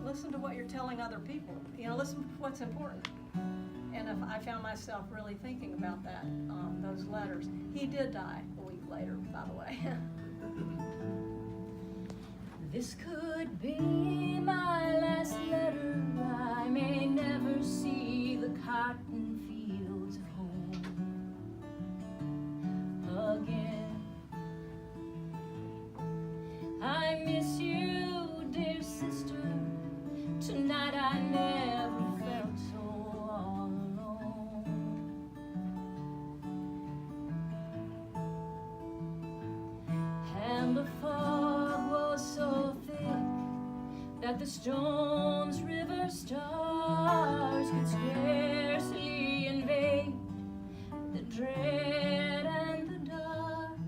listen to what you're telling other people. Listen to what's important. And if I found myself really thinking about that, those letters. He did die a week later, by the way. This could be my last letter. I may never see the cotton fields of home again. I miss you, dear sister. Tonight I never felt so all alone. And the fog was so thick that the Stones River stars could scarcely invade the dread and the dark.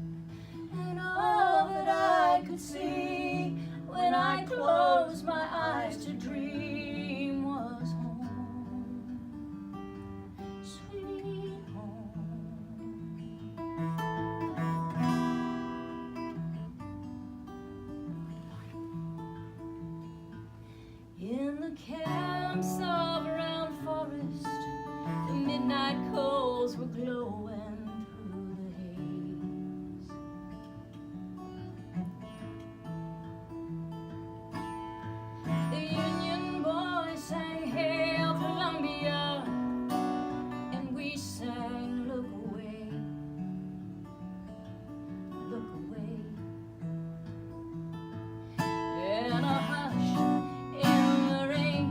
And all that I could see when I closed my eyes to dream was home, sweet home. In the camps of Round Forest, the midnight coals were glowing through the haze. The Union boys sang Hail Columbia, and we sang Look Away, Look Away. In a hush, in the rain,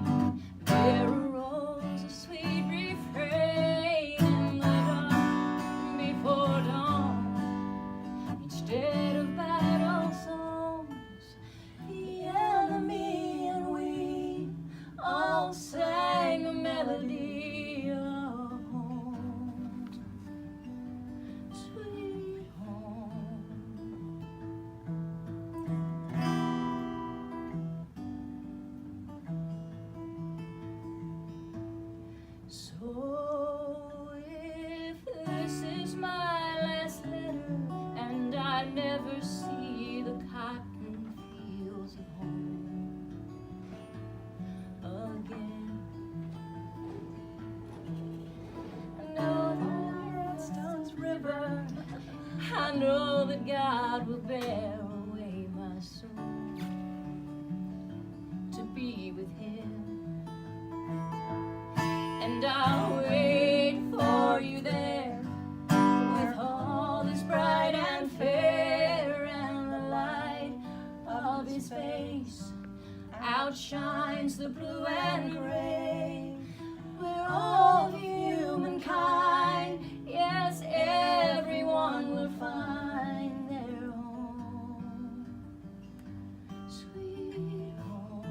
there arose a sweet refrain. In the dark before dawn, instead of battle songs, the enemy and we all sang a melody of home, sweet home. So if this is my last letter and I never see the cotton fields of home again, I know that Stones River, I know that God will bear away my soul to be with Him. And I'll wait for you there with all that's bright and fair, and the light of His face outshines the blue and gray, where all humankind, yes, everyone will find their home, sweet home.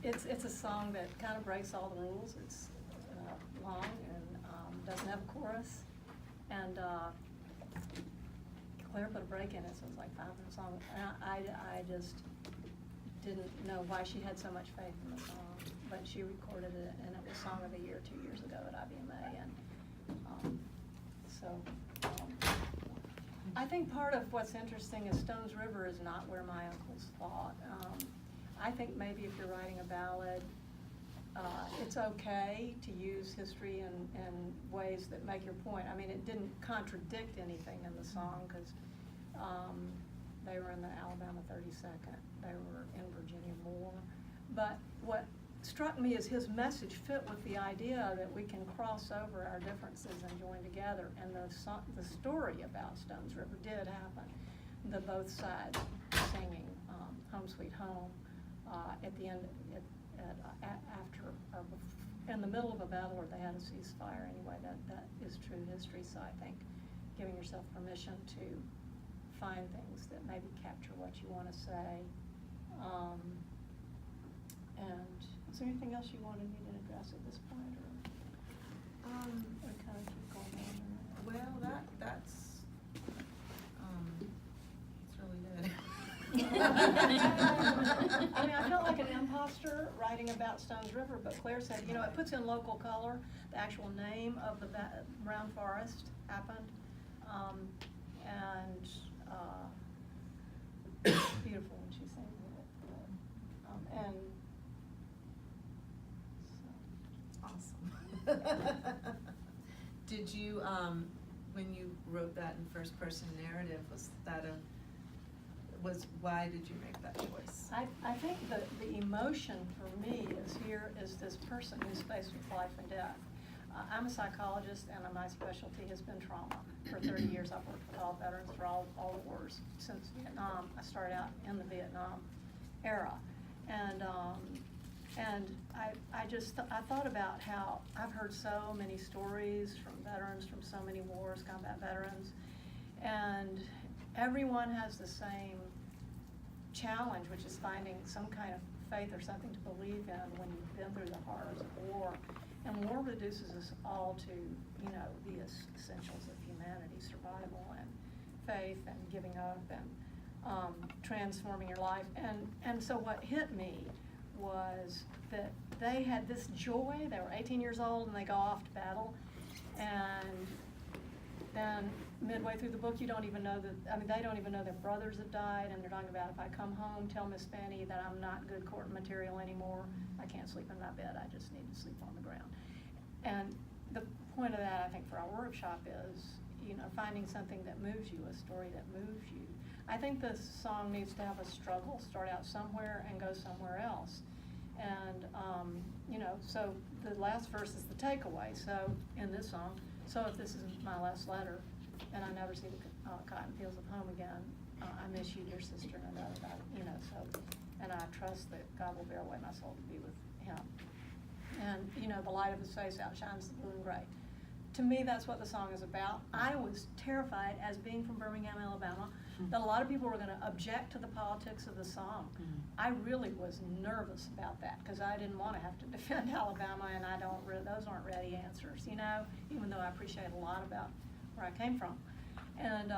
It's a song that kind of breaks all the rules. It's long and doesn't have a chorus. And Claire put a break in it, so it was like 5 minute song. And I just didn't know why she had so much faith in the song, but she recorded it, and it was Song of the Year 2 years ago at IBMA. And I think part of what's interesting is Stones River is not where my uncles fought. I think maybe if you're writing a ballad, it's okay to use history in ways that make your point. I mean, it didn't contradict anything in the song, because they were in the Alabama 32nd, they were in Virginia War. But what struck me is his message fit with the idea that we can cross over our differences and join together. And the story about Stones River did happen. The both sides singing Home Sweet Home at the end, after, in the middle of a battle, or they had a ceasefire anyway. That is true history. So I think giving yourself permission to find things that maybe capture what you want to say. And is there anything else you wanted me to address at this point, or kind of keep going on? I mean, I felt like an imposter writing about Stones River, but Claire said, you know, it puts in local color. The actual name of the Brown Forest happened, and beautiful when she sang it. And so. Awesome. Did you, when you wrote that in first person narrative, why did you make that choice? I think the emotion for me is this person who's faced with life and death. I'm a psychologist, and my specialty has been trauma. For 30 years, I've worked with all veterans for all the wars since Vietnam. I started out in the Vietnam era, and I thought about how I've heard so many stories from veterans from so many wars, combat veterans, and everyone has the same challenge, which is finding some kind of faith or something to believe in when you've been through the horrors of war. And war reduces us all to, you know, the essentials of humanity, survival and faith and giving up and transforming your life. And so what hit me was that they had this joy. They were 18 years old and they go off to battle. And then midway through the book, you don't even know they don't even know their brothers have died, and they're talking about, if I come home, tell Miss Fanny that I'm not good court material anymore. I can't sleep in my bed, I just need to sleep on the ground. And the point of that, I think, for our workshop is, you know, finding something that moves you, a story that moves you. I think the song needs to have a struggle, start out somewhere and go somewhere else. And, you know, so the last verse is the takeaway. So in this song, so if this is my last letter, and I never see the cotton fields of home again, I miss you, dear sister, and I know about it, you know, so, and I trust that God will bear away my soul to be with him. And, you know, the light of his face outshines the blue and gray. To me, that's what the song is about. I was terrified, as being from Birmingham, Alabama, that a lot of people were going to object to the politics of the song. I really was nervous about that, because I didn't want to have to defend Alabama, and those aren't ready answers, you know, even though I appreciate a lot about where I came from. And,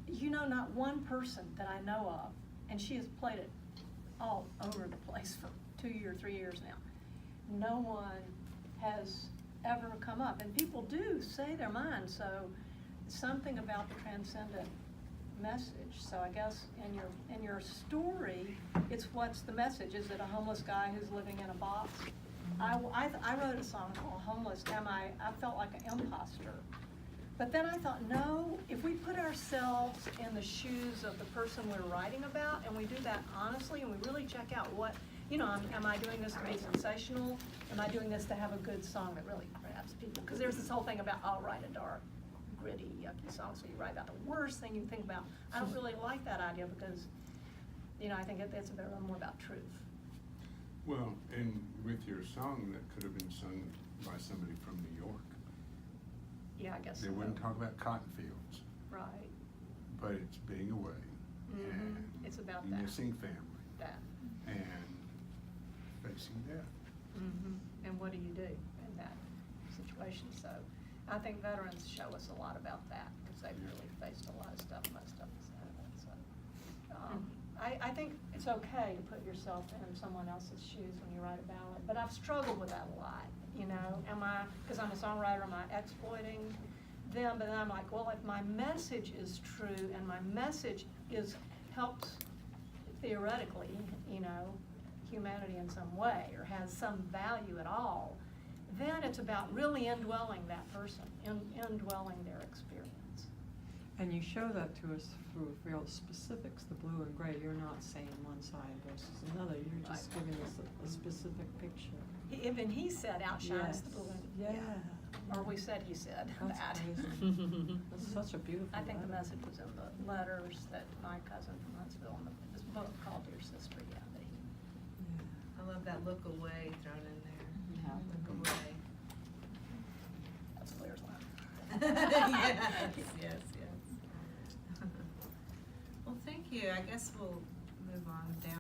you know, not one person that I know of, and she has played it all over the place for 2 or 3 years now, no one has ever come up. And people do say their mind, so something about the transcendent message. So I guess in your story, it's what's the message? Is it a homeless guy who's living in a box? I wrote a song called Homeless. I felt like an imposter. But then I thought, no, if we put ourselves in the shoes of the person we're writing about, and we do that honestly, and we really check out what, you know, am I doing this to be sensational? Am I doing this to have a good song that really grabs people? Because there's this whole thing about, I'll write a dark, gritty, yucky song, so you write about the worst thing you can think about. I don't really like that idea, because, you know, I think it's a bit more about truth. Well, and with your song, that could have been sung by somebody from New York. Yeah, I guess They so. wouldn't talk about cotton fields, Right. but it's being away. And It's about that. missing family. That. And facing death. And what do you do in that situation? So I think veterans show us a lot about that, because they've really faced a lot of stuff, most of us haven't. So I think it's okay to put yourself in someone else's shoes when you write a ballad, but I've struggled with that a lot. You know, because I'm a songwriter, am I exploiting them? But then I'm like, well, if my message is true and my message helps theoretically, you know, humanity in some way, or has some value at all, then it's about really indwelling that person, indwelling their experience. And you show that to us through real specifics, the blue and gray. You're not saying one side versus another. You're just Right. giving us a specific picture. Even he said outshines the blue and Yeah. Or we said he said That's that. amazing. That's such a beautiful I think the letter. message was in the letters that my cousin from Huntsville, in this book called Dear Sister, that he. Yeah. I love that look away thrown in there. Yeah. Look away. That's Claire's line. Yes. Well, thank you. I guess we'll move on down.